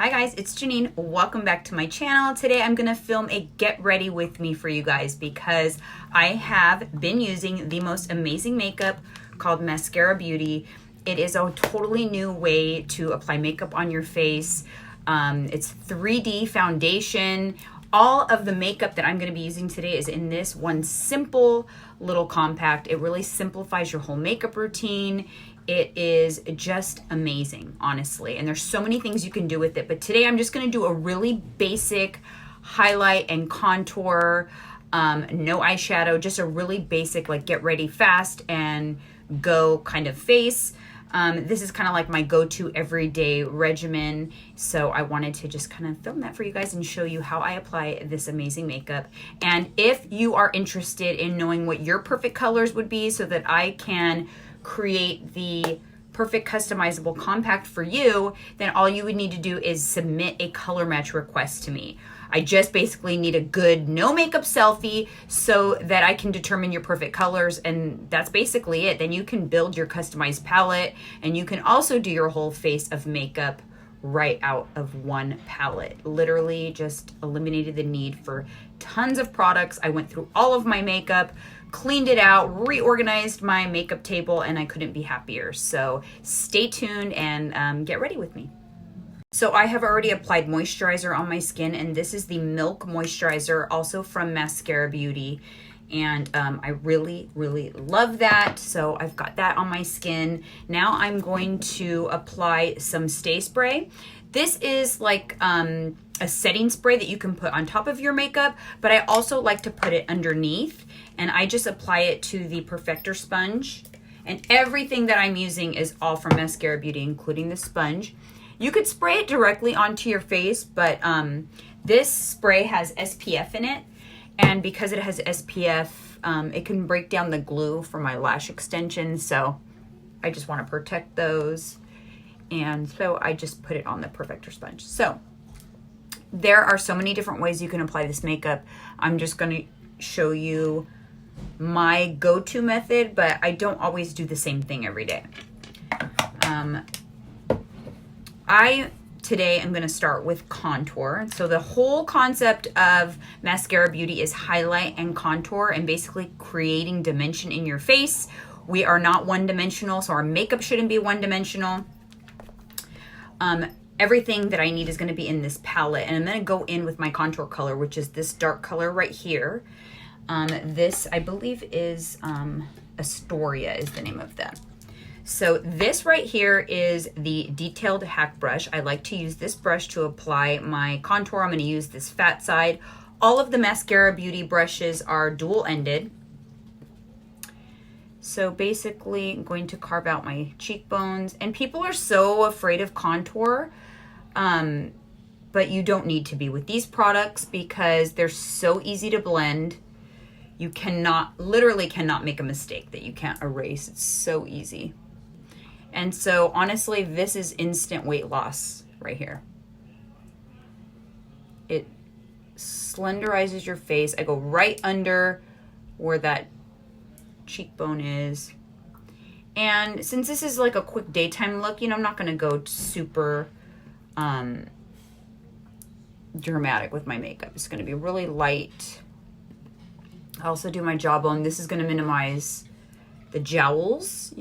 Hi guys, it's Janine. Welcome back to my channel. Today I'm gonna film a get ready with me for you guys because I have been using the most amazing makeup called Maskcara Beauty. It is a totally new way to apply makeup on your face. It's 3D foundation. All of the makeup that I'm gonna be using today is in this one simple little compact. It really simplifies your whole makeup routine. It is just amazing, honestly. And there's so many things you can do with it. But today I'm just gonna do a really basic highlight and contour, no eyeshadow, just a really basic, like get ready fast and go kind of face. This is kind of like my go-to everyday regimen. So I wanted to just kind of film that for you guys and show you how I apply this amazing makeup. And if you are interested in knowing what your perfect colors would be so that I can create the perfect customizable compact for you, then all you would need to do is submit a color match request to me. I just basically need a good no makeup selfie so that I can determine your perfect colors, and that's basically it. Then you can build your customized palette, and you can also do your whole face of makeup right out of one palette. Literally just eliminated the need for tons of products. I went through all of my makeup, cleaned it out, reorganized my makeup table, and I couldn't be happier. So stay tuned and get ready with me. So I have already applied moisturizer on my skin, and this is the Milk Moisturizer, also from Maskcara Beauty. And I really, really love that. So I've got that on my skin. Now I'm going to apply some Stay Spray. This is like a setting spray that you can put on top of your makeup, but I also like to put it underneath, and I just apply it to the Perfector sponge. And everything that I'm using is all from Maskcara Beauty, including the sponge. You could spray it directly onto your face, but this spray has SPF in it, and because it has SPF, it can break down the glue for my lash extensions, so I just want to protect those, and so I just put it on the Perfector sponge. So there are so many different ways you can apply this makeup. I'm just going to show you my go-to method, but I don't always do the same thing every day. Today I'm going to start with contour. So the whole concept of Maskcara Beauty is highlight and contour, and basically creating dimension in your face. We are not one-dimensional, so our makeup shouldn't be one-dimensional. Everything that I need is going to be in this palette, and I'm going to go in with my contour color, which is this dark color right here. This, I believe, is Astoria is the name of them. So this right here is the Detailed Hack Brush. I like to use this brush to apply my contour. I'm going to use this fat side. All of the Maskcara Beauty brushes are dual-ended. So basically, I'm going to carve out my cheekbones. And people are so afraid of contour, but you don't need to be with these products because they're so easy to blend. You literally cannot make a mistake that you can't erase. It's so easy. And so honestly, this is instant weight loss right here. It slenderizes your face. I go right under where that cheekbone is. And since this is like a quick daytime look, I'm not going to go super dramatic with my makeup. It's going to be really light. I also do my jawbone. This is going to minimize the jowls,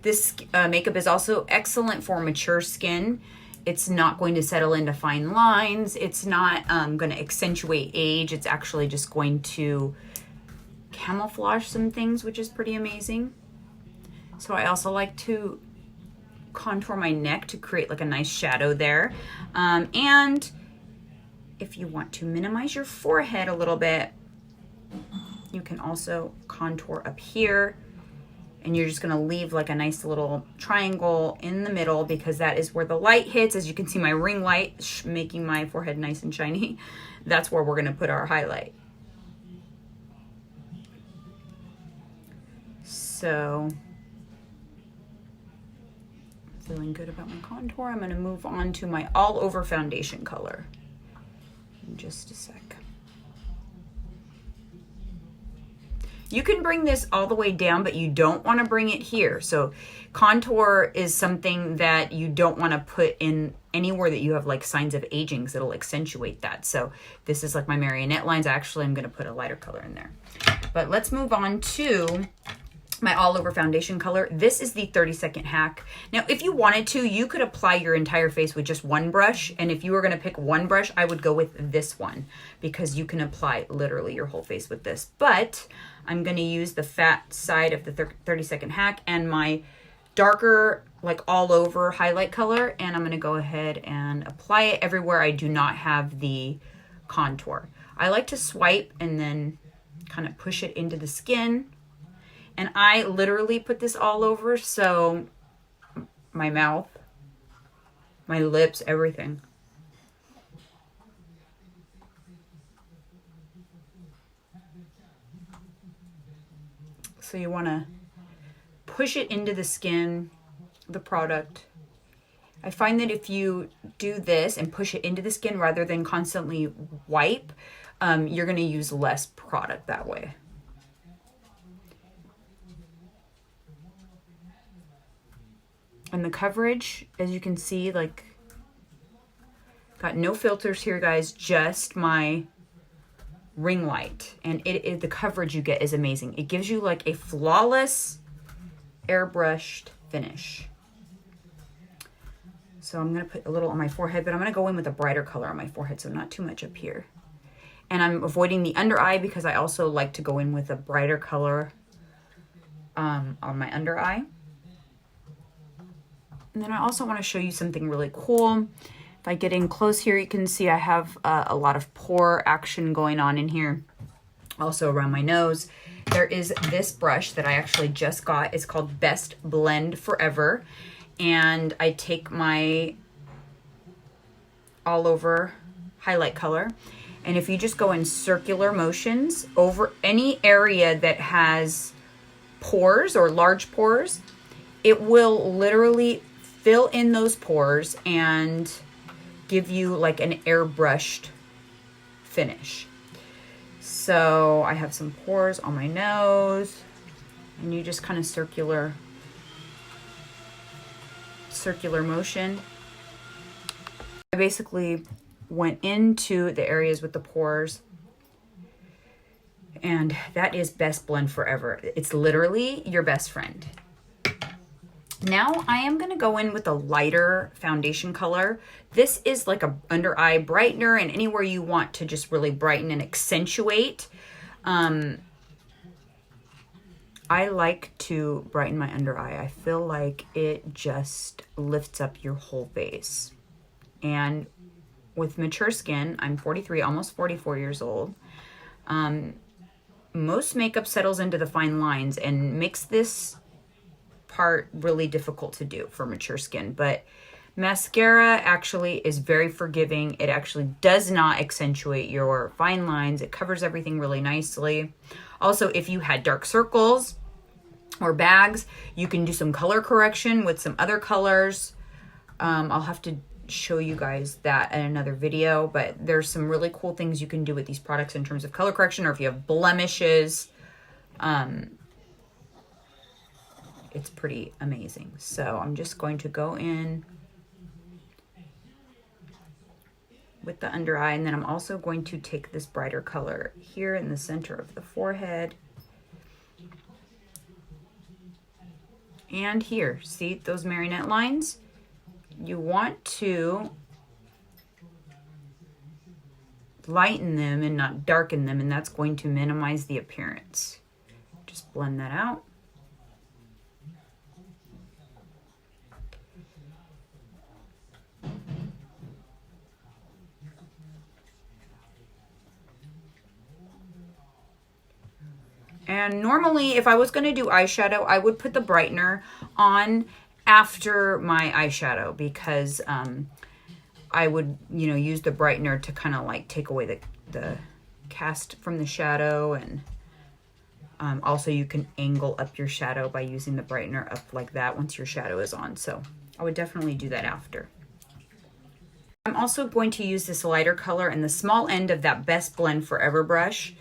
This makeup is also excellent for mature skin. It's not going to settle into fine lines. It's not going to accentuate age. It's actually just going to camouflage some things, which is pretty amazing. So I also like to contour my neck to create like a nice shadow there. And if you want to minimize your forehead a little bit, you can also contour up here. And you're just going to leave like a nice little triangle in the middle because that is where the light hits. As you can see, my ring light making my forehead nice and shiny. That's where we're going to put our highlight. So, feeling good about my contour. I'm going to move on to my all over foundation color in just a sec. You can bring this all the way down, but you don't want to bring it here. So contour is something that you don't want to put in anywhere that you have like signs of aging, because it'll accentuate that. So this is like my marionette lines. Actually, I'm going to put a lighter color in there. But let's move on to my all over foundation color. This is the 30-second hack. Now, if you wanted to, you could apply your entire face with just one brush. And if you were going to pick one brush, I would go with this one, because you can apply literally your whole face with this. But I'm going to use the fat side of the 30-second hack and my darker, like all over highlight color. And I'm going to go ahead and apply it everywhere I do not have the contour. I like to swipe and then kind of push it into the skin. And I literally put this all over, so my mouth, my lips, everything. So you want to push it into the skin, the product. I find that if you do this and push it into the skin rather than constantly wipe, you're going to use less product that way. And the coverage, as you can see, like, got no filters here, guys, just my ring light. And the coverage you get is amazing. It gives you like a flawless airbrushed finish. So I'm going to put a little on my forehead, but I'm going to go in with a brighter color on my forehead, so not too much up here. And I'm avoiding the under eye because I also like to go in with a brighter color on my under eye. And then I also want to show you something really cool. If I get in close here, you can see I have a lot of pore action going on in here. Also around my nose. There is this brush that I actually just got. It's called Best Blend Forever. And I take my all over highlight color. And if you just go in circular motions over any area that has pores or large pores, it will literally fill in those pores and give you like an airbrushed finish. So I have some pores on my nose, and you just kind of circular motion. I basically went into the areas with the pores, and that is Best Blend Forever. It's literally your best friend. Now I am going to go in with a lighter foundation color. This is like a under eye brightener, and anywhere you want to just really brighten and accentuate. I like to brighten my under eye. I feel like it just lifts up your whole face. And with mature skin, I'm 43, almost 44 years old. Most makeup settles into the fine lines and makes this part really difficult to do for mature skin, but mascara actually is very forgiving. It actually does not accentuate your fine lines. It covers everything really nicely. Also, if you had dark circles or bags, you can do some color correction with some other colors. I'll have to show you guys that in another video, but there's some really cool things you can do with these products in terms of color correction, or if you have blemishes. It's pretty amazing. So I'm just going to go in with the under eye, and then I'm also going to take this brighter color here in the center of the forehead. And here, see those marionette lines? You want to lighten them and not darken them, and that's going to minimize the appearance. Just blend that out. And normally, if I was going to do eyeshadow, I would put the brightener on after my eyeshadow, because I would, use the brightener to kind of like take away the cast from the shadow. And also you can angle up your shadow by using the brightener up like that once your shadow is on. So I would definitely do that after. I'm also going to use this lighter color in the small end of that Best Blend Forever brush.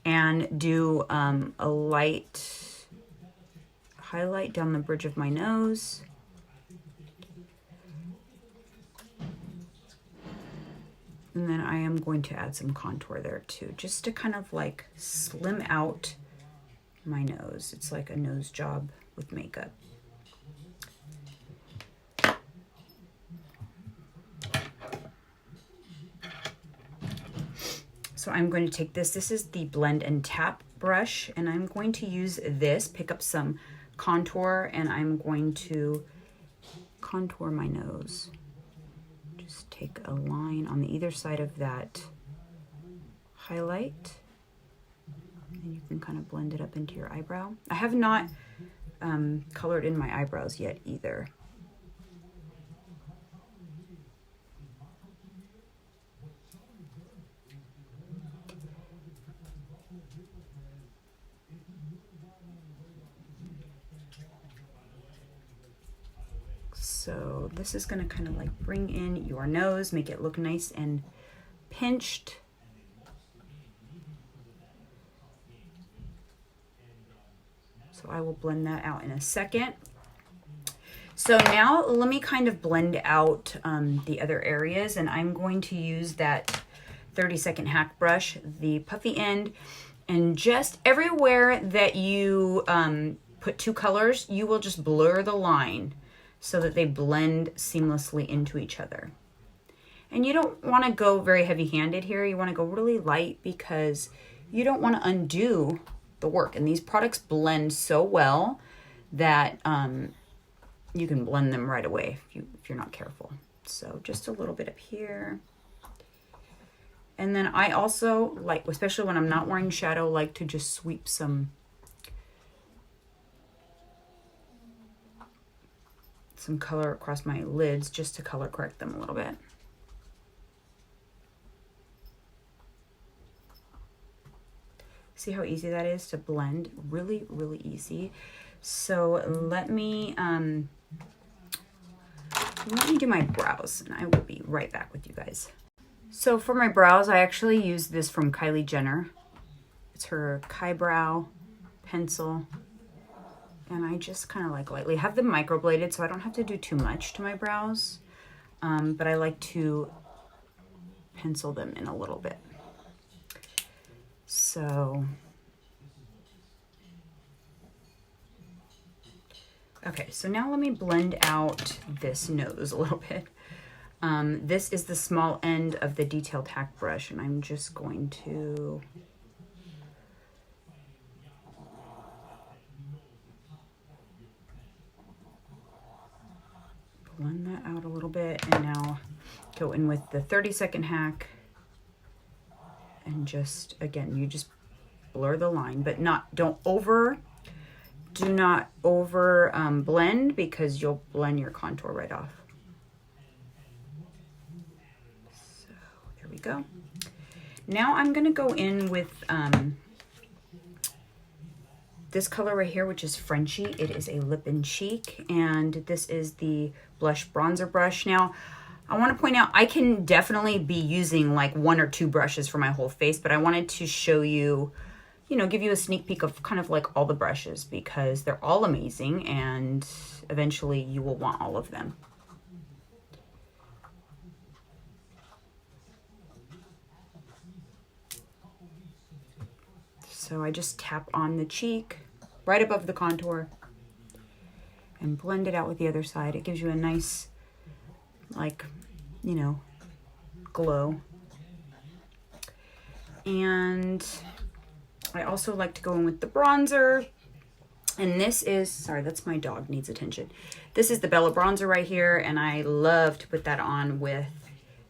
and do a light highlight down the bridge of my nose. And then I am going to add some contour there too, just to kind of like slim out my nose. It's like a nose job with makeup. So I'm going to take this. This is the Blend and Tap brush, and I'm going to use this, pick up some contour, and I'm going to contour my nose. Just take a line on the either side of that highlight, and you can kind of blend it up into your eyebrow. I have not colored in my eyebrows yet either. So this is going to kind of like bring in your nose, make it look nice and pinched. So I will blend that out in a second. So now let me kind of blend out the other areas, and I'm going to use that 30-second hack brush, the puffy end, and just everywhere that you put two colors, you will just blur the line so that they blend seamlessly into each other. And you don't want to go very heavy-handed here. You want to go really light because you don't want to undo the work. And these products blend so well that you can blend them right away if you're not careful. So just a little bit up here. And then I also like, especially when I'm not wearing shadow, like to just sweep some color across my lids just to color correct them a little bit. See how easy that is to blend? Really, really easy. So let me do my brows, and I will be right back with you guys. So for my brows, I actually use this from Kylie Jenner. It's her Eyebrow pencil. And I just kind of like lightly have them microbladed, so I don't have to do too much to my brows. But I like to pencil them in a little bit. So, okay, so now let me blend out this nose a little bit. This is the small end of the detailed hack brush, and I'm just going to blend that out a little bit, and now go in with the 30-second hack, and just, again, you just blur the line, but do not over blend, because you'll blend your contour right off. So there we go. Now I'm gonna go in with this color right here, which is Frenchy. It is a lip and cheek, and this is the blush bronzer brush. Now, I want to point out, I can definitely be using like one or two brushes for my whole face, but I wanted to show you, give you a sneak peek of kind of like all the brushes, because they're all amazing, and eventually you will want all of them. So I just tap on the cheek right above the contour and blend it out with the other side. It gives you a nice, like, glow. And I also like to go in with the bronzer. And this is, sorry, that's my dog, needs attention. This is the Bella bronzer right here, and I love to put that on with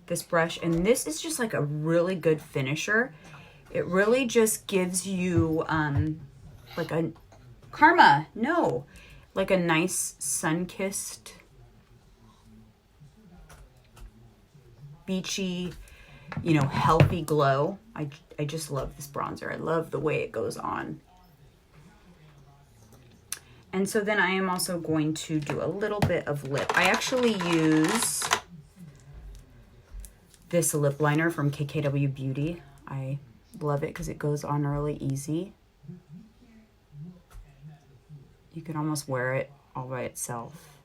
this brush. And this is just like a really good finisher. It really just gives you like a Karma, no, like a nice sun-kissed, beachy, healthy glow. I just love this bronzer. I love the way it goes on. And so then I am also going to do a little bit of lip. I actually use this lip liner from KKW Beauty. I Love it because it goes on really easy. You can almost wear it all by itself.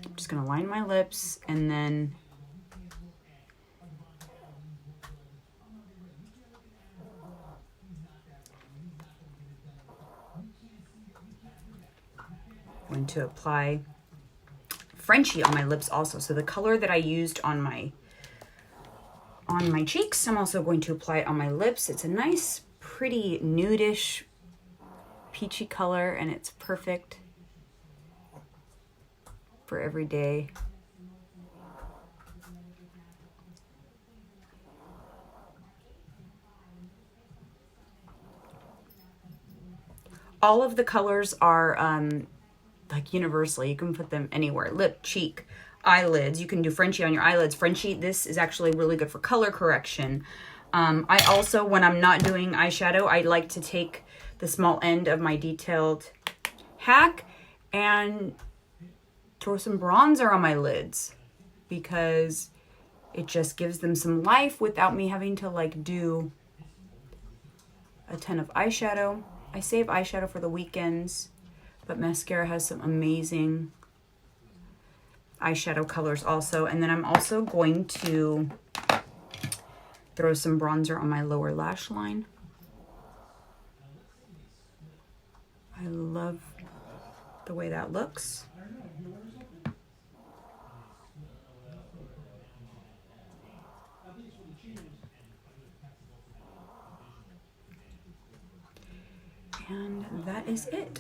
I'm just gonna line my lips and then I'm going to apply Frenchie on my lips also. So the color that I used on my cheeks, I'm also going to apply it on my lips. It's a nice, pretty nudish, peachy color, and it's perfect for every day. All of the colors are like universal. You can put them anywhere. Lip, cheek, eyelids. You can do Frenchie on your eyelids. Frenchie, this is actually really good for color correction. I also, when I'm not doing eyeshadow, I like to take the small end of my detailed hack and throw some bronzer on my lids because it just gives them some life without me having to like do a ton of eyeshadow. I save eyeshadow for the weekends, but mascara has some amazing eyeshadow colors also. And then I'm also going to throw some bronzer on my lower lash line. I love the way that looks. And that is it.